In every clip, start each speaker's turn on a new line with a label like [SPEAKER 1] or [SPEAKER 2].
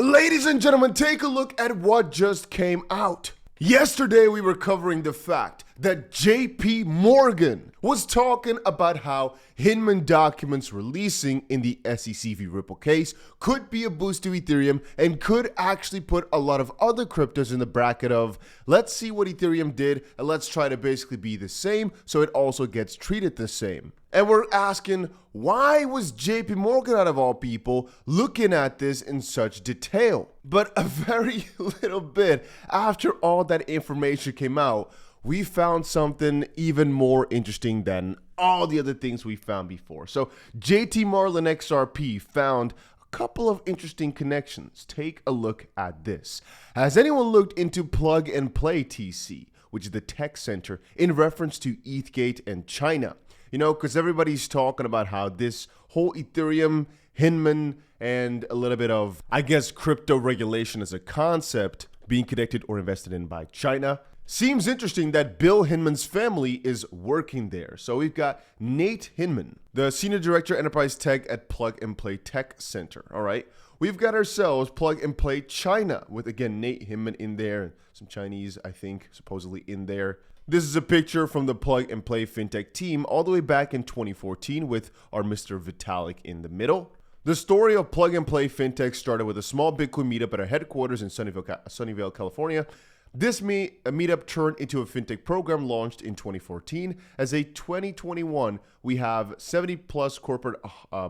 [SPEAKER 1] Ladies and gentlemen, take a look at what just came out. Yesterday, we were covering the fact that JPMorgan was talking about how Hinman documents releasing in the SEC v Ripple case could be a boost to Ethereum and could actually put a lot of other cryptos in the bracket of let's see what Ethereum did and let's try to basically be the same so it also gets treated the same. And we're asking, why was JPMorgan, out of all people, looking at this in such detail? But a very little bit after all that information came out, we found something even more interesting than all the other things we found before. So JPMorgan XRP found a couple of interesting connections. Take a look at this. Has anyone looked into Plug and Play TC, which is the tech center in reference to ETHgate and China? You know, because everybody's talking about how this whole Ethereum, Hinman, and a little bit of, I guess, crypto regulation as a concept being connected or invested in by China. Seems interesting that Bill Hinman's family is working there. So we've got Nate Hinman, the Senior Director Enterprise Tech at Plug and Play Tech Center. All right. We've got ourselves Plug and Play China with, again, Nate Hinman in there. Some Chinese, I think, supposedly in there. This is a picture from the Plug and Play FinTech team all the way back in 2014 with our Mr. Vitalik in the middle. The story of Plug and Play FinTech started with a small Bitcoin meetup at our headquarters in Sunnyvale, California. This meetup turned into a FinTech program launched in 2014. As a 2021, we have 70 plus corporate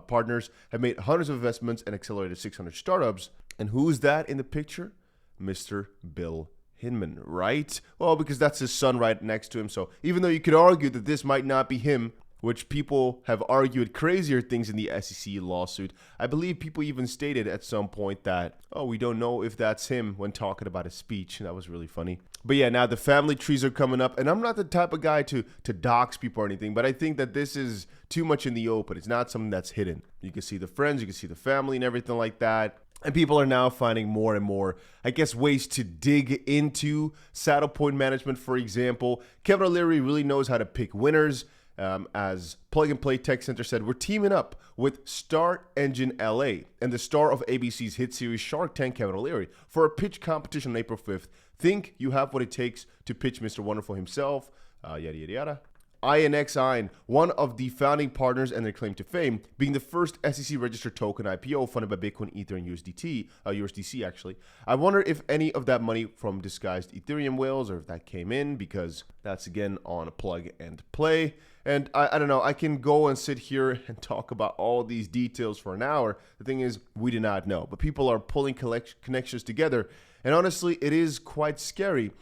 [SPEAKER 1] partners, have made hundreds of investments and accelerated 600 startups. And who's that in the picture? Mr. Bill Hinman, right? Well, because that's his son right next to him. So even though you could argue that this might not be him, which people have argued crazier things in the SEC lawsuit, I believe people even stated at some point that, oh, we don't know if that's him when talking about his speech. And that was really funny. But yeah, now the family trees are coming up. And I'm not the type of guy to dox people or anything, but I think that this is too much in the open. It's not something that's hidden. You can see the friends, you can see the family and everything like that. And people are now finding more and more, I guess, ways to dig into saddle point management, for example. Kevin O'Leary really knows how to pick winners. As Plug and Play Tech Center said, we're teaming up with Star Engine LA and the star of ABC's hit series Shark Tank, Kevin O'Leary, for a pitch competition on April 5th. Think you have what it takes to pitch Mr. Wonderful himself, yada, yada, yada. INXIN, one of the founding partners and their claim to fame, being the first SEC-registered token IPO funded by Bitcoin, Ether, and USDC actually. I wonder if any of that money from disguised Ethereum whales or if that came in, because that's again on a Plug and Play. And I don't know, I can go and sit here and talk about all these details for an hour. The thing is, we do not know, but people are pulling connections together. And honestly, it is quite scary,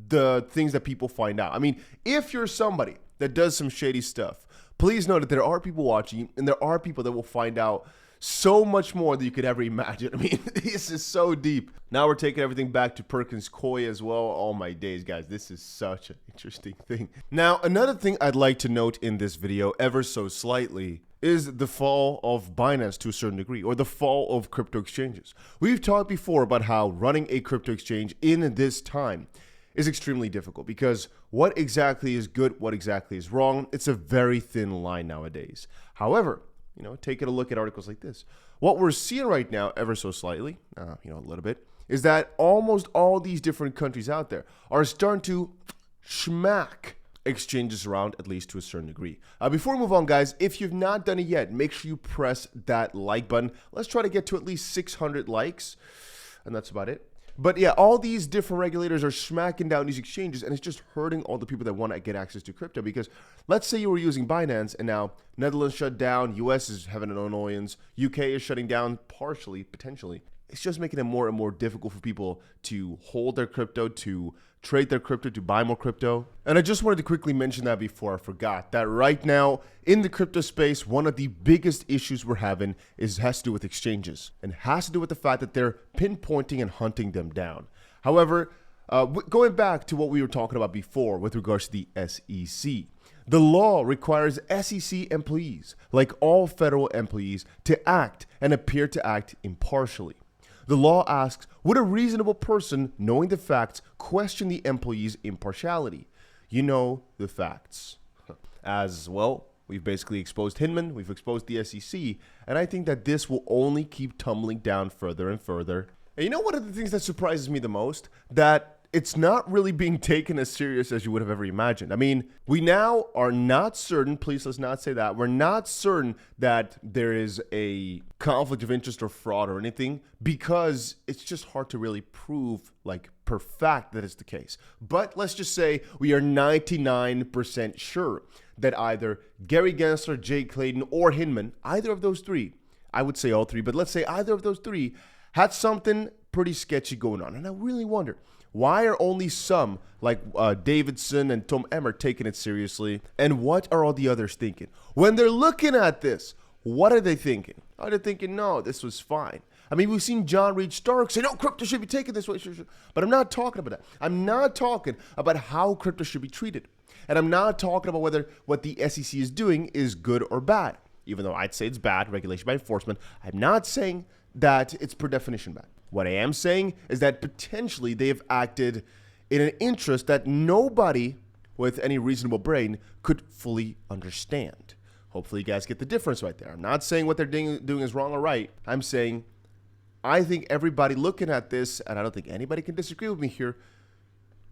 [SPEAKER 1] the things that people find out. I mean, if you're somebody that does some shady stuff, please know that there are people watching and there are people that will find out so much more than you could ever imagine. I mean, this is so deep. Now we're taking everything back to Perkins Coie as well. All my days, guys, this is such an interesting thing. Now, another thing I'd like to note in this video ever so slightly is the fall of Binance to a certain degree, or the fall of crypto exchanges. We've talked before about how running a crypto exchange in this time is extremely difficult because what exactly is good, what exactly is wrong, it's a very thin line nowadays. However, you know, taking a look at articles like this, what we're seeing right now, ever so slightly, a little bit, is that almost all these different countries out there are starting to smack exchanges around, at least to a certain degree. Before we move on, guys, if you've not done it yet, make sure you press that like button. Let's try to get to at least 600 likes, and that's about it. But yeah, all these different regulators are smacking down these exchanges, and it's just hurting all the people that want to get access to crypto. Because let's say you were using Binance, and now Netherlands shut down, US is having an annoyance, UK is shutting down partially, potentially. It's just making it more and more difficult for people to hold their crypto, to trade their crypto, to buy more crypto. And I just wanted to quickly mention that before I forgot, that right now in the crypto space, one of the biggest issues we're having has to do with exchanges, and has to do with the fact that they're pinpointing and hunting them down. However, going back to what we were talking about before with regards to the SEC, the law requires SEC employees, like all federal employees, to act and appear to act impartially. The law asks, would a reasonable person, knowing the facts, question the employee's impartiality? You know the facts. As well, we've basically exposed Hinman, we've exposed the SEC, and I think that this will only keep tumbling down further and further. And you know, one of the things that surprises me the most? That it's not really being taken as serious as you would have ever imagined. I mean, we now are not certain, please let's not say that, we're not certain that there is a conflict of interest or fraud or anything, because it's just hard to really prove, like, per fact that it's the case. But let's just say we are 99% sure that either Gary Gensler, Jay Clayton, or Hinman, either of those three, I would say all three, but let's say either of those three had something pretty sketchy going on. And I really wonder, why are only some, like Davidson and Tom Emmer, taking it seriously? And what are all the others thinking? When they're looking at this, what are they thinking? Are they thinking, no, this was fine? I mean, we've seen John Reed Stark say, no, crypto should be taken this way. But I'm not talking about that. I'm not talking about how crypto should be treated. And I'm not talking about whether what the SEC is doing is good or bad. Even though I'd say it's bad, regulation by enforcement, I'm not saying that it's per definition bad. What I am saying is that potentially they have acted in an interest that nobody with any reasonable brain could fully understand. Hopefully you guys get the difference right there. I'm not saying what they're doing is wrong or right. I'm saying I think everybody looking at this, and I don't think anybody can disagree with me here,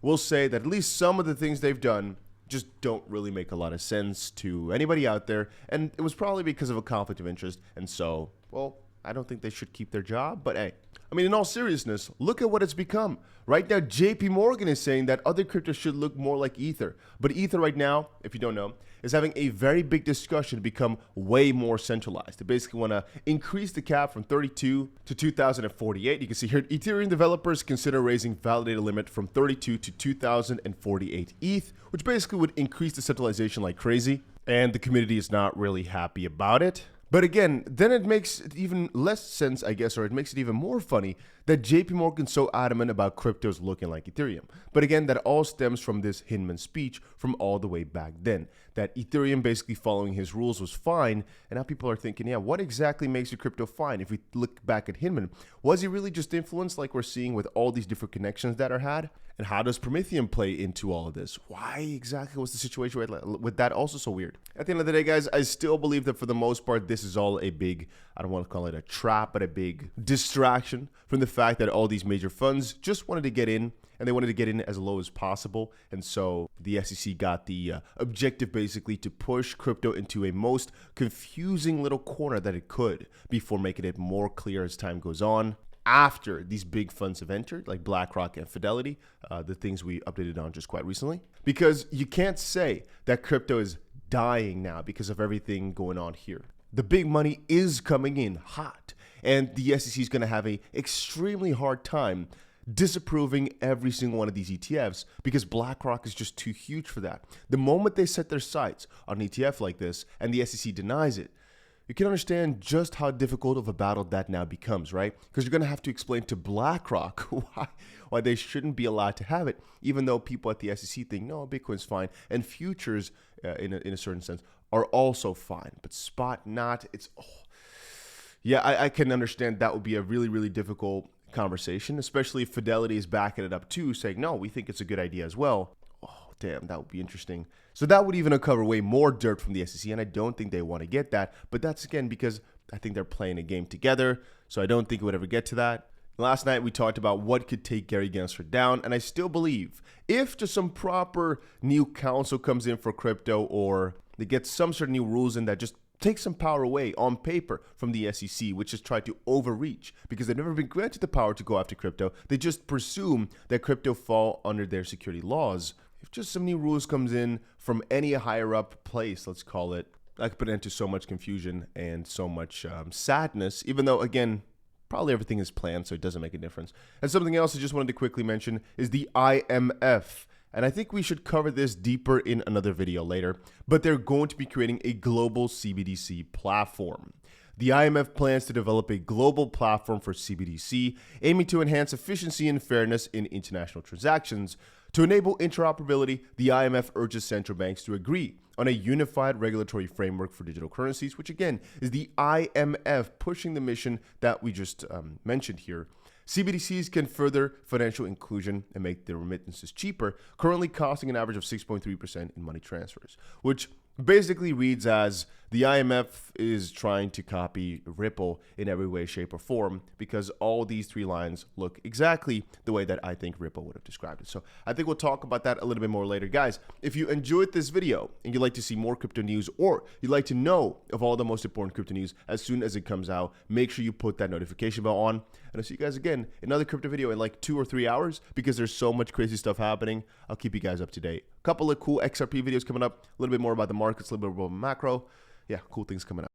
[SPEAKER 1] will say that at least some of the things they've done just don't really make a lot of sense to anybody out there. And it was probably because of a conflict of interest. And so, well, I don't think they should keep their job, but hey. I mean, in all seriousness, look at what it's become. Right now, JPMorgan is saying that other cryptos should look more like Ether. But Ether right now, if you don't know, is having a very big discussion to become way more centralized. They basically want to increase the cap from 32 to 2048. You can see here, Ethereum developers consider raising validated limit from 32 to 2048 ETH, which basically would increase the centralization like crazy. And the community is not really happy about it. But again, then it makes even less sense, I guess, or it makes it even more funny that JPMorgan's so adamant about cryptos looking like Ethereum. But again, that all stems from this Hinman speech from all the way back then, that Ethereum basically following his rules was fine. And now people are thinking, yeah, what exactly makes a crypto fine? If we look back at Hinman, was he really just influenced like we're seeing with all these different connections that are had? And how does Prometheum play into all of this? Why exactly was the situation with that also so weird? At the end of the day, guys, I still believe that for the most part, this is all a big, I don't want to call it a trap, but a big distraction from the fact that all these major funds just wanted to get in, and they wanted to get in as low as possible. And so the SEC got the objective basically to push crypto into a most confusing little corner that it could before making it more clear as time goes on. After these big funds have entered, like BlackRock and Fidelity, the things we updated on just quite recently. Because you can't say that crypto is dying now because of everything going on here. The big money is coming in hot, and the SEC is going to have an extremely hard time disapproving every single one of these ETFs because BlackRock is just too huge for that. The moment they set their sights on an ETF like this and the SEC denies it, you can understand just how difficult of a battle that now becomes, right? Because you're going to have to explain to BlackRock why they shouldn't be allowed to have it, even though people at the SEC think, no, Bitcoin's fine. And futures, in a certain sense, are also fine. But spot not. Yeah, I can understand that would be a really, really difficult conversation, especially if Fidelity is backing it up too, saying, no, we think it's a good idea as well. Oh, damn, that would be interesting. So that would even uncover way more dirt from the SEC, and I don't think they want to get that. But that's, again, because I think they're playing a game together, so I don't think it would ever get to that. Last night, we talked about what could take Gary Gensler down, and I still believe if just some proper new counsel comes in for crypto, or they get some sort of new rules in that just take some power away on paper from the SEC, which has tried to overreach because they've never been granted the power to go after crypto. They just presume that crypto fall under their security laws. If just some new rules comes in from any higher up place, let's call it, that could put an end to so much confusion and so much sadness, even though, again, probably everything is planned, so it doesn't make a difference. And something else I just wanted to quickly mention is the IMF. And I think we should cover this deeper in another video later, but they're going to be creating a global CBDC platform. The IMF plans to develop a global platform for CBDC, aiming to enhance efficiency and fairness in international transactions. To enable interoperability, the IMF urges central banks to agree on a unified regulatory framework for digital currencies, which again is the IMF pushing the mission that we just mentioned here. CBDCs can further financial inclusion and make their remittances cheaper, currently costing an average of 6.3% in money transfers, which basically reads as The IMF is trying to copy Ripple in every way, shape, or form because all these three lines look exactly the way that I think Ripple would have described it. So I think we'll talk about that a little bit more later. Guys, if you enjoyed this video and you'd like to see more crypto news, or you'd like to know of all the most important crypto news as soon as it comes out, make sure you put that notification bell on. And I'll see you guys again in another crypto video in like 2 or 3 hours because there's so much crazy stuff happening. I'll keep you guys up to date. A couple of cool XRP videos coming up, a little bit more about the markets, a little bit more about macro. Yeah, cool things coming up.